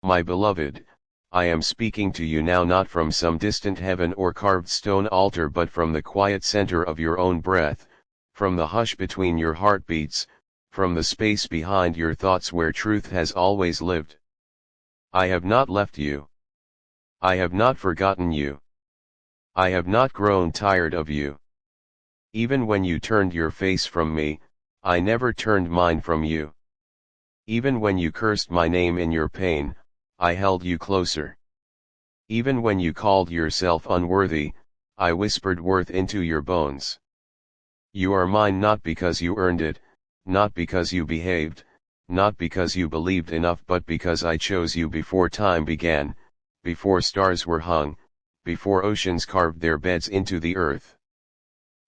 My beloved, I am speaking to you now not from some distant heaven or carved stone altar but from the quiet center of your own breath, from the hush between your heartbeats, from the space behind your thoughts where truth has always lived. I have not left you. I have not forgotten you. I have not grown tired of you. Even when you turned your face from me, I never turned mine from you. Even when you cursed my name in your pain, I held you closer. Even when you called yourself unworthy, I whispered worth into your bones. You are mine not because you earned it, not because you behaved, not because you believed enough but because I chose you before time began, before stars were hung, before oceans carved their beds into the earth.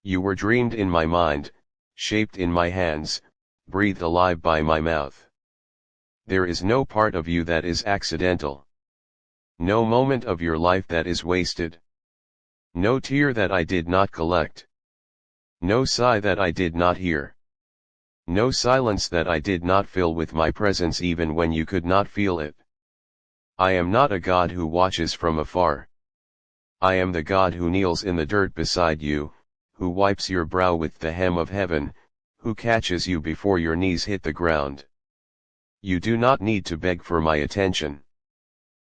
You were dreamed in my mind, shaped in my hands, breathed alive by my mouth. There is no part of you that is accidental. No moment of your life that is wasted. No tear that I did not collect. No sigh that I did not hear. No silence that I did not fill with my presence even when you could not feel it. I am not a God who watches from afar. I am the God who kneels in the dirt beside you, who wipes your brow with the hem of heaven, who catches you before your knees hit the ground. You do not need to beg for my attention.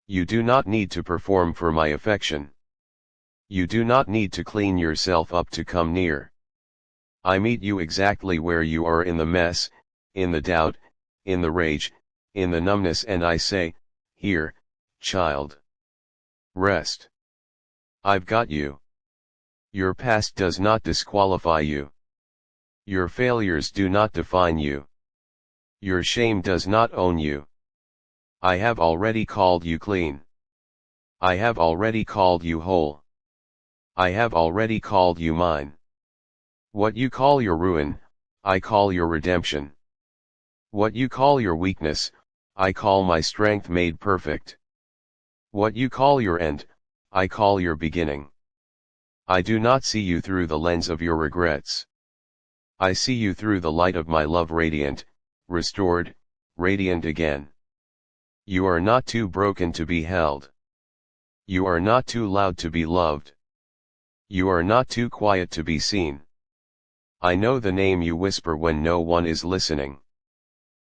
You do not need to perform for my affection. You do not need to clean yourself up to come near. I meet you exactly where you are in the mess, in the doubt, in the rage, in the numbness and I say, here, child. Rest. I've got you. Your past does not disqualify you. Your failures do not define you. Your shame does not own you. I have already called you clean. I have already called you whole. I have already called you mine. What you call your ruin, I call your redemption. What you call your weakness, I call my strength made perfect. What you call your end, I call your beginning. I do not see you through the lens of your regrets. I see you through the light of my love radiant, restored, radiant again. You are not too broken to be held. You are not too loud to be loved. You are not too quiet to be seen. I know the name you whisper when no one is listening.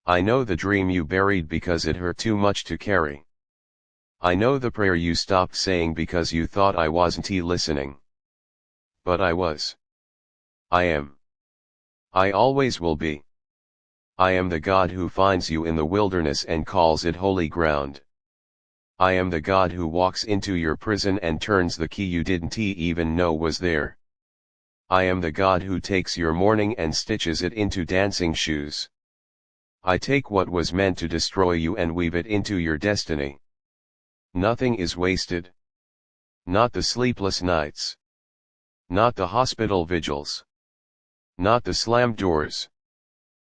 I know the dream you buried because it hurt too much to carry. I know the prayer you stopped saying because you thought I wasn't listening. But I was. I am. I always will be. I am the God who finds you in the wilderness and calls it holy ground. I am the God who walks into your prison and turns the key you didn't even know was there. I am the God who takes your mourning and stitches it into dancing shoes. I take what was meant to destroy you and weave it into your destiny. Nothing is wasted. Not the sleepless nights. Not the hospital vigils. Not the slammed doors.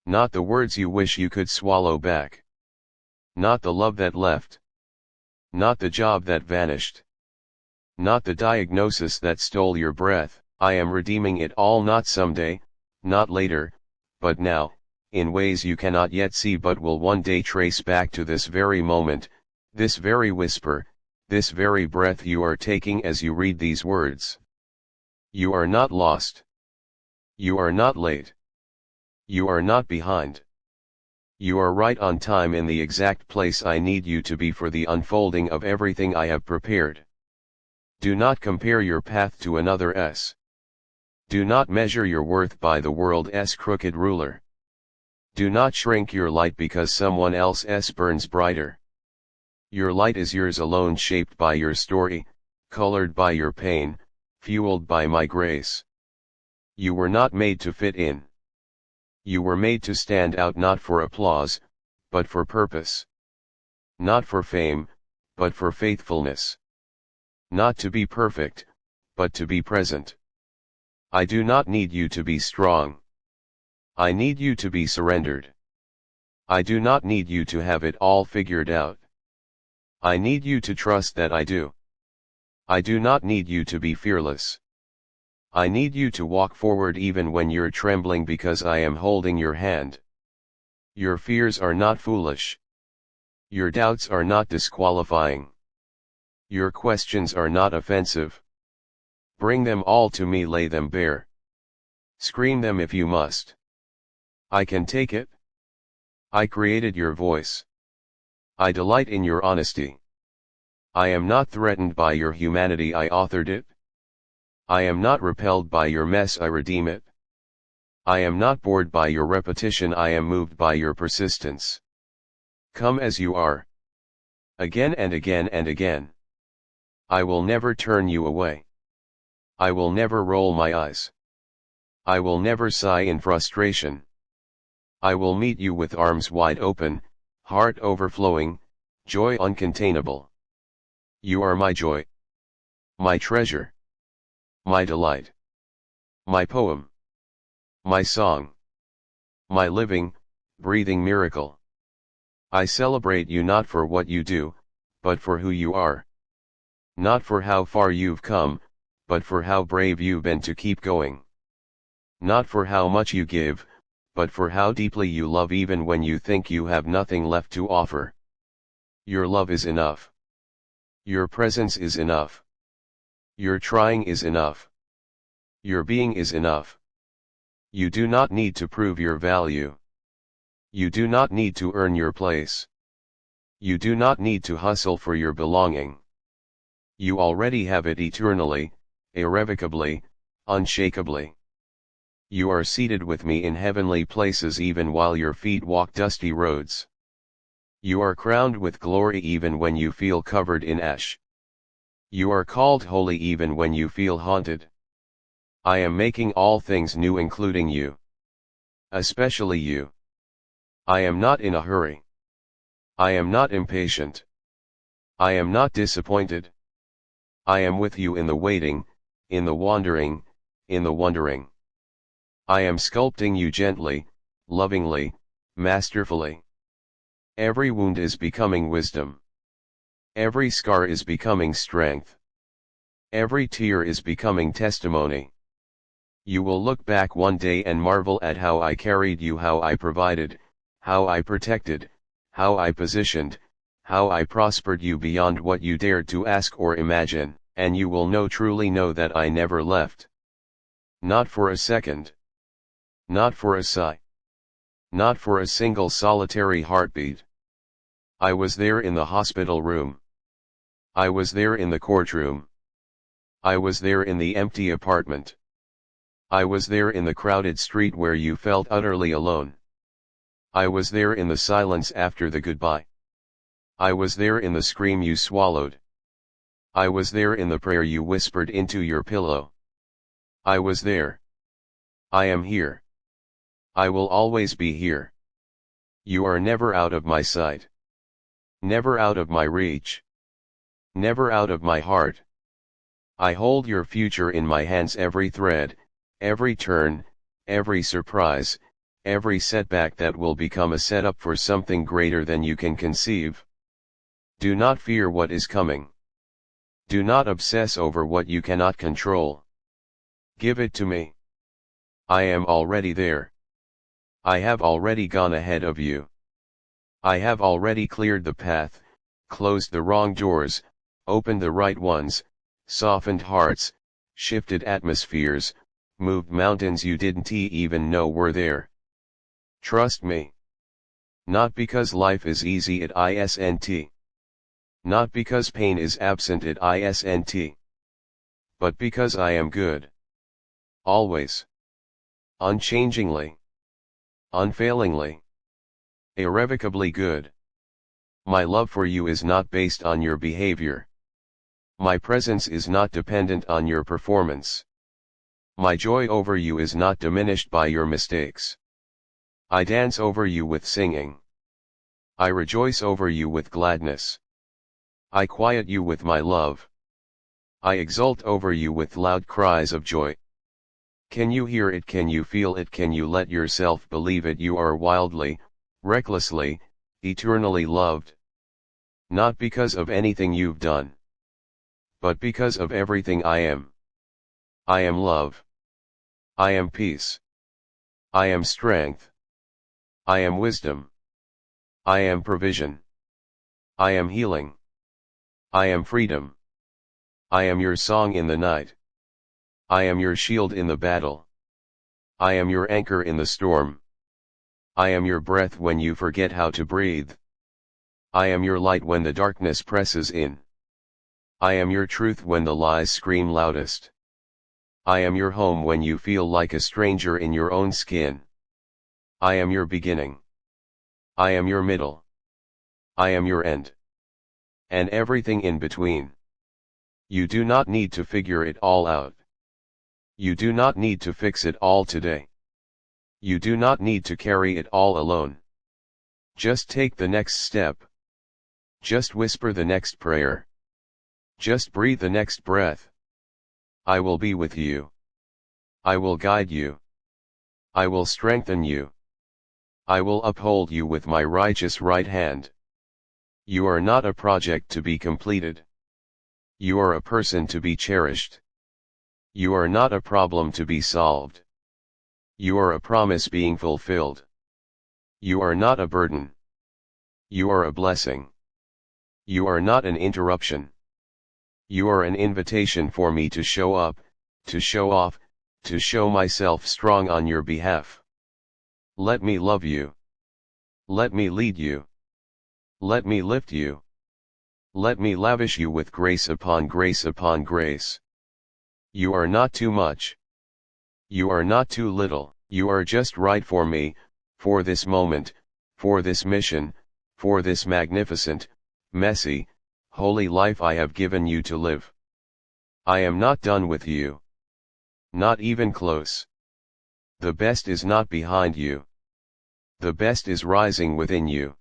Not the words you wish you could swallow back. Not the love that left. Not the job that vanished. Not the diagnosis that stole your breath. I am redeeming it all, not someday, not later, but now, in ways you cannot yet see but will one day trace back to this very moment, this very whisper, this very breath you are taking as you read these words. You are not lost. You are not late. You are not behind. You are right on time in the exact place I need you to be for the unfolding of everything I have prepared. Do not compare your path to another's. Do not measure your worth by the world's crooked ruler. Do not shrink your light because someone else's burns brighter. Your light is yours alone, shaped by your story, colored by your pain, fueled by my grace. You were not made to fit in. You were made to stand out, not for applause, but for purpose. Not for fame, but for faithfulness. Not to be perfect, but to be present. I do not need you to be strong. I need you to be surrendered. I do not need you to have it all figured out. I need you to trust that I do. I do not need you to be fearless. I need you to walk forward even when you're trembling because I am holding your hand. Your fears are not foolish. Your doubts are not disqualifying. Your questions are not offensive. Bring them all to me, lay them bare. Scream them if you must. I can take it. I created your voice. I delight in your honesty. I am not threatened by your humanity, I authored it. I am not repelled by your mess, I redeem it. I am not bored by your repetition, I am moved by your persistence. Come as you are. Again and again and again. I will never turn you away. I will never roll my eyes. I will never sigh in frustration. I will meet you with arms wide open, heart overflowing, joy uncontainable. You are my joy. My treasure. My delight. My poem. My song. My living, breathing miracle. I celebrate you not for what you do, but for who you are. Not for how far you've come, but for how brave you've been to keep going. Not for how much you give, but for how deeply you love even when you think you have nothing left to offer. Your love is enough. Your presence is enough. Your trying is enough. Your being is enough. You do not need to prove your value. You do not need to earn your place. You do not need to hustle for your belonging. You already have it eternally, irrevocably, unshakably. You are seated with me in heavenly places even while your feet walk dusty roads. You are crowned with glory even when you feel covered in ash. You are called holy even when you feel haunted. I am making all things new, including you. Especially you. I am not in a hurry. I am not impatient. I am not disappointed. I am with you in the waiting, in the wandering, in the wondering. I am sculpting you gently, lovingly, masterfully. Every wound is becoming wisdom. Every scar is becoming strength. Every tear is becoming testimony. You will look back one day and marvel at how I carried you, how I provided, how I protected, how I positioned, how I prospered you beyond what you dared to ask or imagine, and you will truly know that I never left. Not for a second. Not for a sigh. Not for a single solitary heartbeat. I was there in the hospital room. I was there in the courtroom. I was there in the empty apartment. I was there in the crowded street where you felt utterly alone. I was there in the silence after the goodbye. I was there in the scream you swallowed. I was there in the prayer you whispered into your pillow. I was there. I am here. I will always be here. You are never out of my sight. Never out of my reach. Never out of my heart. I hold your future in my hands, every thread, every turn, every surprise, every setback that will become a setup for something greater than you can conceive. Do not fear what is coming. Do not obsess over what you cannot control. Give it to me. I am already there. I have already gone ahead of you. I have already cleared the path, closed the wrong doors, opened the right ones, softened hearts, shifted atmospheres, moved mountains you didn't even know were there. Trust me. Not because life is easy at ISNT. Not because pain is absent at ISNT. But because I am good. Always. Unchangingly. Unfailingly. Irrevocably good. My love for you is not based on your behavior. My presence is not dependent on your performance. My joy over you is not diminished by your mistakes. I dance over you with singing. I rejoice over you with gladness. I quiet you with my love. I exult over you with loud cries of joy. Can you hear it? Can you feel it? Can you let yourself believe it? You are wildly, recklessly, eternally loved. Not because of anything you've done, but because of everything I am. I am love. I am peace. I am strength. I am wisdom. I am provision. I am healing. I am freedom. I am your song in the night. I am your shield in the battle. I am your anchor in the storm. I am your breath when you forget how to breathe. I am your light when the darkness presses in. I am your truth when the lies scream loudest. I am your home when you feel like a stranger in your own skin. I am your beginning. I am your middle. I am your end. And everything in between. You do not need to figure it all out. You do not need to fix it all today. You do not need to carry it all alone. Just take the next step. Just whisper the next prayer. Just breathe the next breath. I will be with you. I will guide you. I will strengthen you. I will uphold you with my righteous right hand. You are not a project to be completed. You are a person to be cherished. You are not a problem to be solved. You are a promise being fulfilled. You are not a burden. You are a blessing. You are not an interruption. You are an invitation for me to show up, to show off, to show myself strong on your behalf. Let me love you. Let me lead you. Let me lift you. Let me lavish you with grace upon grace upon grace. You are not too much. You are not too little. You are just right for me, for this moment, for this mission, for this magnificent, messy, holy life I have given you to live. I am not done with you. Not even close. The best is not behind you. The best is rising within you.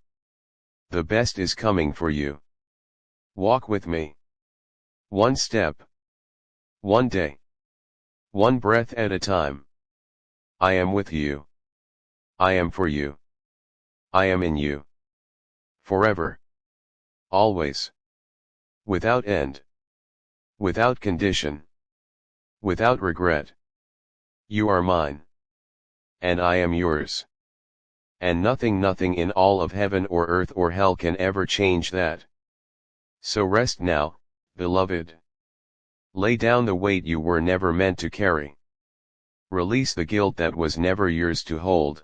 The best is coming for you. Walk with me. One step. One day. One breath at a time. I am with you. I am for you. I am in you. Forever. Always. Without end. Without condition. Without regret. You are mine. And I am yours. And nothing in all of heaven or earth or hell can ever change that. So rest now, beloved. Lay down the weight you were never meant to carry. Release the guilt that was never yours to hold.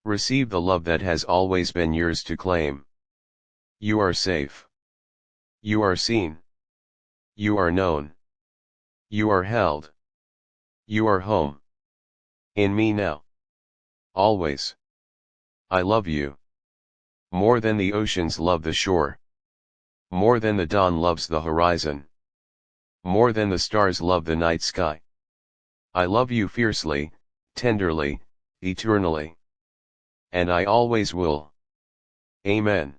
Receive the love that has always been yours to claim. You are safe. You are seen. You are known. You are held. You are home. In me now. Always. I love you. More than the oceans love the shore. More than the dawn loves the horizon. More than the stars love the night sky. I love you fiercely, tenderly, eternally. And I always will. Amen.